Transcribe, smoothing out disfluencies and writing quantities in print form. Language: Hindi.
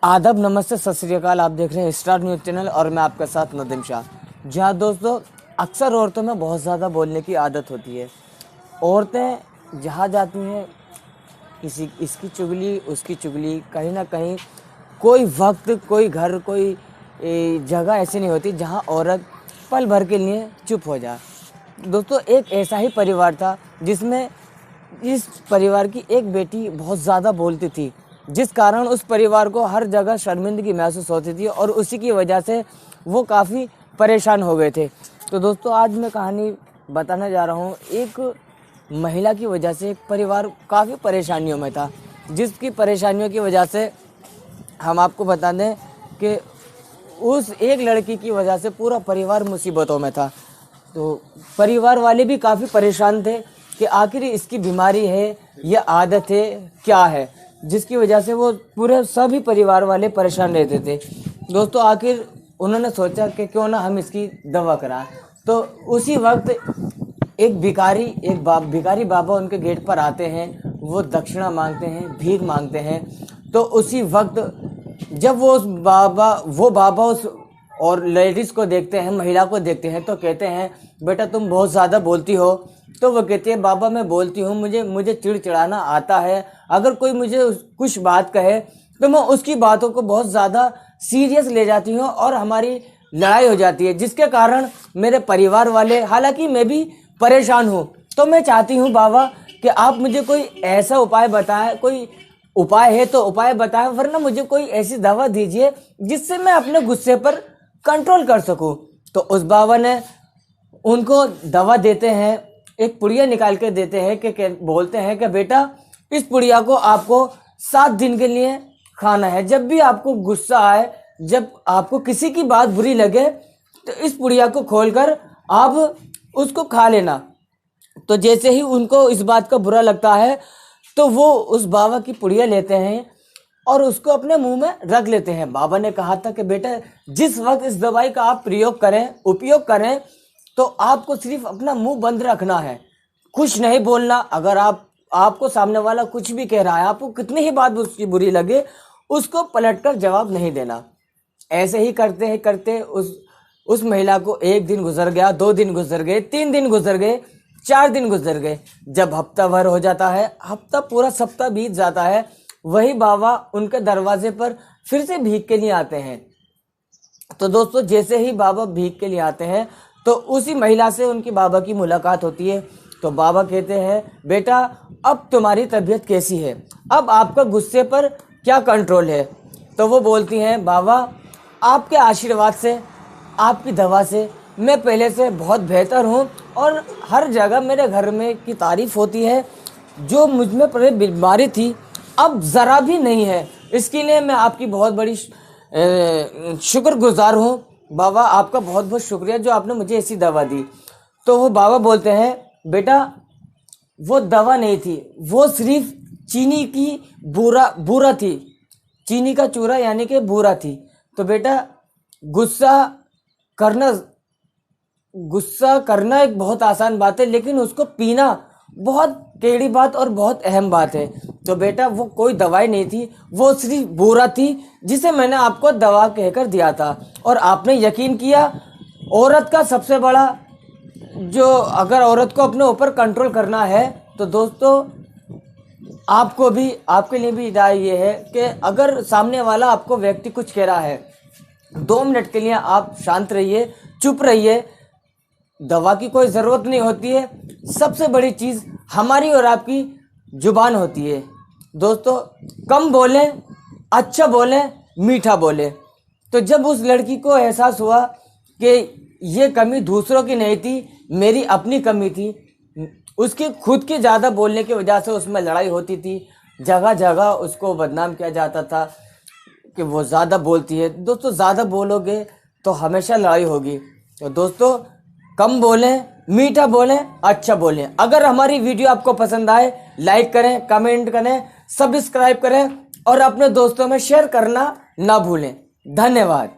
आदाब, नमस्ते, सत श्री अकाल। आप देख रहे हैं स्टार न्यूज़ चैनल और मैं आपके साथ नदीम शाह। जी हाँ दोस्तों, अक्सर औरतों में बहुत ज़्यादा बोलने की आदत होती है। औरतें जहाँ जाती हैं, किसी इसकी चुगली उसकी चुगली, कहीं ना कहीं कोई वक्त, कोई घर, कोई जगह ऐसी नहीं होती जहाँ औरत पल भर के लिए चुप हो जाए। दोस्तों, एक ऐसा ही परिवार था जिसमें इस परिवार की एक बेटी बहुत ज़्यादा बोलती थी, जिस कारण उस परिवार को हर जगह शर्मिंदगी महसूस होती थी और उसी की वजह से वो काफ़ी परेशान हो गए थे। तो दोस्तों, आज मैं कहानी बताने जा रहा हूँ। एक महिला की वजह से एक परिवार काफ़ी परेशानियों में था, जिसकी परेशानियों की वजह से हम आपको बता दें कि उस एक लड़की की वजह से पूरा परिवार मुसीबतों में था। तो परिवार वाले भी काफ़ी परेशान थे कि आखिर इसकी बीमारी है या आदत है, क्या है, जिसकी वजह से वो पूरे सभी परिवार वाले परेशान रहते थे। दोस्तों, आखिर उन्होंने सोचा कि क्यों ना हम इसकी दवा कराएं। तो उसी वक्त एक भिखारी बाबा उनके गेट पर आते हैं। वो दक्षिणा मांगते हैं, भीख मांगते हैं। तो उसी वक्त जब वो बाबा उस और लेडीज़ को देखते हैं, महिला को देखते हैं, तो कहते हैं, बेटा तुम बहुत ज़्यादा बोलती हो। तो वो कहती है, बाबा मैं बोलती हूँ, मुझे चिड़चिड़ाना आता है। अगर कोई मुझे कुछ बात कहे तो मैं उसकी बातों को बहुत ज़्यादा सीरियस ले जाती हूँ और हमारी लड़ाई हो जाती है, जिसके कारण मेरे परिवार वाले, हालांकि मैं भी परेशान हूँ। तो मैं चाहती हूँ बाबा कि आप मुझे कोई ऐसा उपाय बताएं, कोई उपाय है तो उपाय बताएं, वरना मुझे कोई ऐसी दवा दीजिए जिससे मैं अपने गुस्से पर कंट्रोल कर सकूं। तो उस बाबा ने उनको दवा देते हैं, एक पुड़िया निकाल के देते हैं कि बोलते हैं कि बेटा इस पुड़िया को आपको 7 दिन के लिए खाना है। जब भी आपको गुस्सा आए, जब आपको किसी की बात बुरी लगे, तो इस पुड़िया को खोलकर आप उसको खा लेना। तो जैसे ही उनको इस बात का बुरा लगता है तो वो उस बाबा की पुड़िया लेते हैं और उसको अपने मुंह में रख लेते हैं। बाबा ने कहा था कि बेटा जिस वक्त इस दवाई का आप उपयोग करें, तो आपको सिर्फ अपना मुंह बंद रखना है, कुछ नहीं बोलना। अगर आपको सामने वाला कुछ भी कह रहा है, आपको कितनी ही बात उसकी बुरी लगे, उसको पलटकर जवाब नहीं देना। ऐसे ही करते उस महिला को 1 दिन गुजर गया, 2 दिन गुजर गए, 3 दिन गुजर गए, 4 दिन गुजर गए। जब हफ्ता भर हो जाता है, हफ्ता पूरा सप्ताह बीत जाता है, वही बाबा उनके दरवाजे पर फिर से भीख के लिए आते हैं। तो दोस्तों, जैसे ही बाबा भीख के लिए आते हैं तो उसी महिला से उनकी बाबा की मुलाकात होती है। तो बाबा कहते हैं, बेटा अब तुम्हारी तबीयत कैसी है, अब आपका गुस्से पर क्या कंट्रोल है। तो वो बोलती हैं, बाबा आपके आशीर्वाद से, आपकी दवा से मैं पहले से बहुत बेहतर हूँ और हर जगह मेरे घर में की तारीफ होती है। जो मुझ में पहले बीमारी थी अब ज़रा भी नहीं है। इसके लिए मैं आपकी बहुत बड़ी शुक्रगुजार हूँ। बाबा आपका बहुत बहुत शुक्रिया जो आपने मुझे ऐसी दवा दी। तो वो बाबा बोलते हैं, बेटा वो दवा नहीं थी, वो सिर्फ चीनी की बूरा थी, चीनी का चूरा यानी कि बूरा थी। तो बेटा गुस्सा करना एक बहुत आसान बात है, लेकिन उसको पीना बहुत टेढ़ी बात और बहुत अहम बात है। तो बेटा वो कोई दवाई नहीं थी, वो सिर्फ बूरा थी जिसे मैंने आपको दवा कहकर दिया था और आपने यकीन किया। औरत का सबसे बड़ा अगर औरत को अपने ऊपर कंट्रोल करना है तो दोस्तों आपके लिए भी राय ये है कि अगर सामने वाला आपको व्यक्ति कुछ कह रहा है, 2 मिनट के लिए आप शांत रहिए, चुप रहिए। दवा की कोई ज़रूरत नहीं होती है। सबसे बड़ी चीज़ हमारी और आपकी जुबान होती है। दोस्तों, कम बोलें, अच्छा बोलें, मीठा बोलें। तो जब उस लड़की को एहसास हुआ कि ये कमी दूसरों की नहीं थी, मेरी अपनी कमी थी, उसकी खुद की ज़्यादा बोलने की वजह से उसमें लड़ाई होती थी, जगह जगह उसको बदनाम किया जाता था कि वो ज़्यादा बोलती है। दोस्तों, ज़्यादा बोलोगे तो हमेशा लड़ाई होगी। तो दोस्तों, कम बोलें, मीठा बोलें, अच्छा बोलें। अगर हमारी वीडियो आपको पसंद आए, लाइक करें, कमेंट करें, सब्सक्राइब करें और अपने दोस्तों में शेयर करना ना भूलें। धन्यवाद।